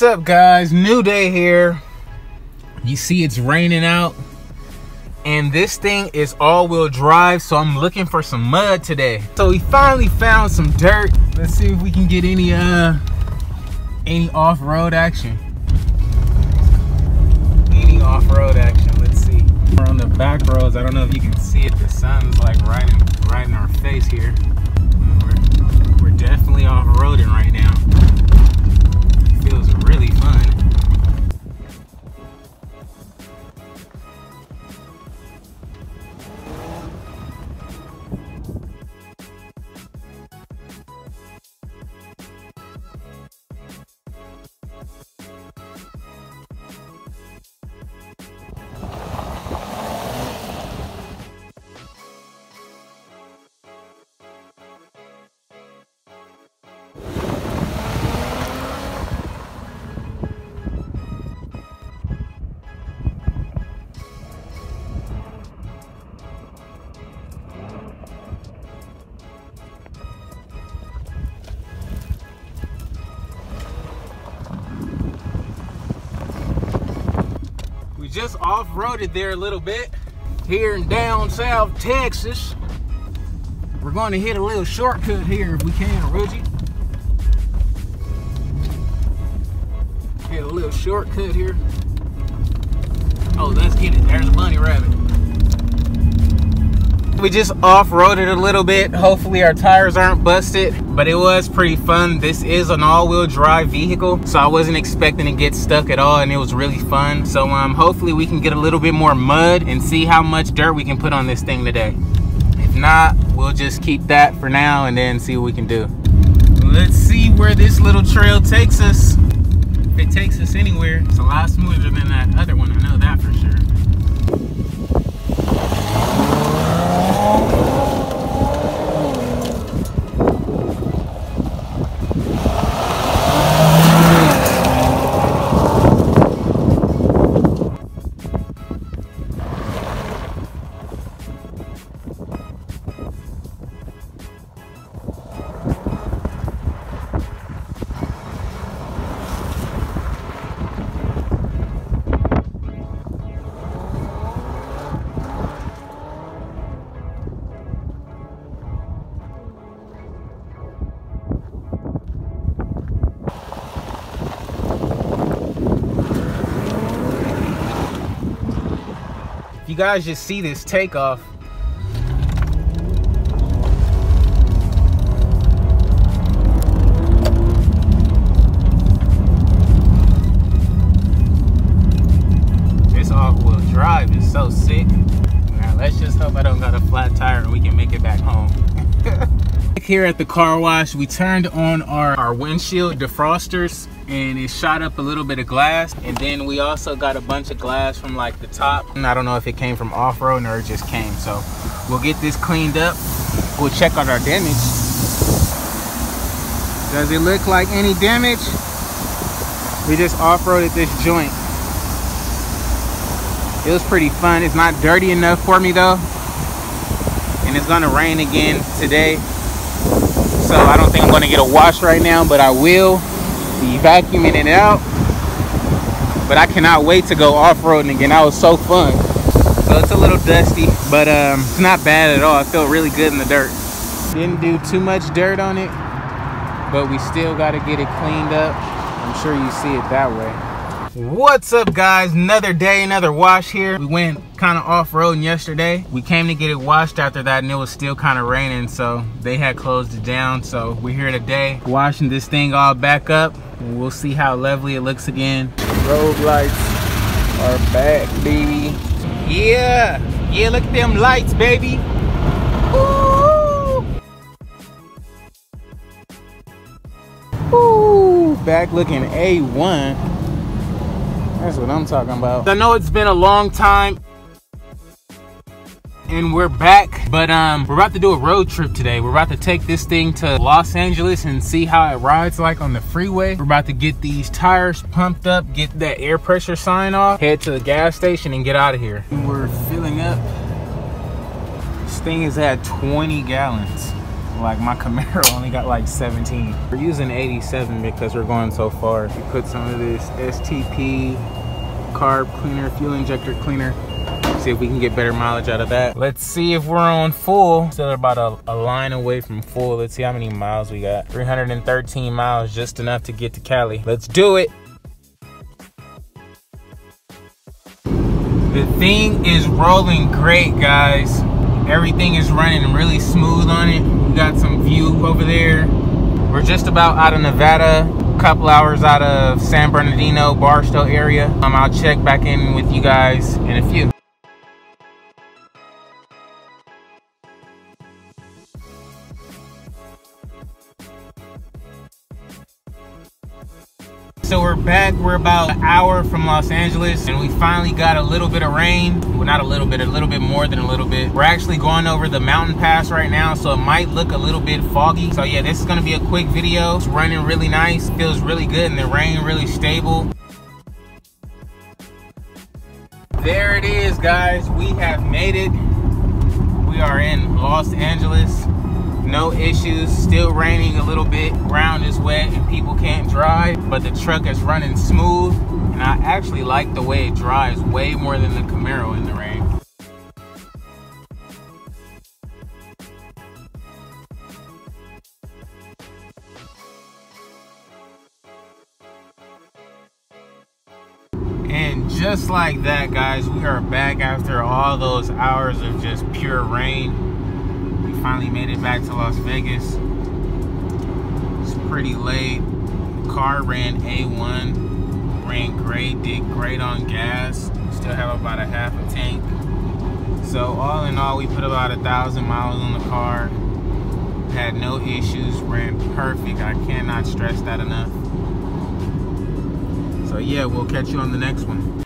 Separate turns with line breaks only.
What's up, guys? New day here. You see it's raining out, and this thing is all-wheel drive, so I'm looking for some mud today. So we finally found some dirt. Let's see if we can get any off-road action. Any off-road action. Let's see. We're on the back roads. I don't know if you can see it. The sun's like right in our face here. We're definitely off-roading right now. Feels really fun. Just off-roaded there a little bit here in down South Texas. We're going to hit a little shortcut here if we can, Reggie. Hit a little shortcut here. Oh, let's get it. There's a bunny rabbit. We just off-roaded a little bit. Hopefully our tires aren't busted, but it was pretty fun. This is an all-wheel drive vehicle, so I wasn't expecting to get stuck at all, and it was really fun. So hopefully we can get a little bit more mud and see how much dirt we can put on this thing today. If not, we'll just keep that for now and then see what we can do. Let's see where this little trail takes us. If it takes us anywhere. It's a lot smoother than that other one, I know that for sure. You guys just see this takeoff. This all-wheel drive is so sick. Now let's just hope I don't got a flat tire and we can make it back home. Here at the car wash, we turned on our windshield defrosters, and it shot up a little bit of glass, and then we also got a bunch of glass from like the top. And I don't know if it came from off-road or it just came, so we'll get this cleaned up. We'll check out our damage. Does it look like any damage? We just off-roaded this joint. It was pretty fun. It's not dirty enough for me though, and it's gonna rain again today, so I don't think I'm gonna get a wash right now, but I will be vacuuming it out. But I cannot wait to go off-roading again. That was so fun. So it's a little dusty, but it's not bad at all. I felt really good in the dirt. Didn't do too much dirt on it, but we still got to get it cleaned up. I'm sure you see it that way. What's up, guys? Another day, another wash here. We went kind of off-roading yesterday. We came to get it washed after that, and it was still kind of raining, so they had closed it down. So we're here today washing this thing all back up, and we'll see how lovely it looks again. Road lights are back, baby. Yeah, look at them lights, baby. Woo! Woo! Back looking A1. That's what I'm talking about. I know it's been a long time and we're back, but we're about to do a road trip today. We're about to take this thing to Los Angeles and see how it rides like on the freeway. We're about to get these tires pumped up, get that air pressure sign off, head to the gas station and get out of here. We're filling up. This thing is at 20 gallons. Like my Camaro only got like 17. We're using 87 because we're going so far. We put some of this STP carb cleaner, fuel injector cleaner. See if we can get better mileage out of that. Let's see if we're on full. Still about a line away from full. Let's see how many miles we got. 313 miles, just enough to get to Cali. Let's do it. The thing is rolling great, guys. Everything is running really smooth on it. We got some view over there. We're just about out of Nevada, a couple hours out of San Bernardino, Barstow area. I'll check back in with you guys in a few. So we're back. We're about an hour from Los Angeles, and we finally got a little bit of rain. Well, not a little bit more than a little bit. We're actually going over the mountain pass right now, so it might look a little bit foggy. So yeah, this is gonna be a quick video. It's running really nice, feels really good, and the rain really stable. There it is, guys. We have made it. We are in Los Angeles. No issues, still raining a little bit, ground is wet and people can't drive, but the truck is running smooth, and I actually like the way it drives way more than the Camaro in the rain. And just like that, guys, we are back after all those hours of just pure rain. Finally made it back to Las Vegas. It's pretty late. Car ran A1, ran great, did great on gas. Still have about a half a tank. So all in all, we put about 1,000 miles on the car. Had no issues, ran perfect. I cannot stress that enough. So yeah, we'll catch you on the next one.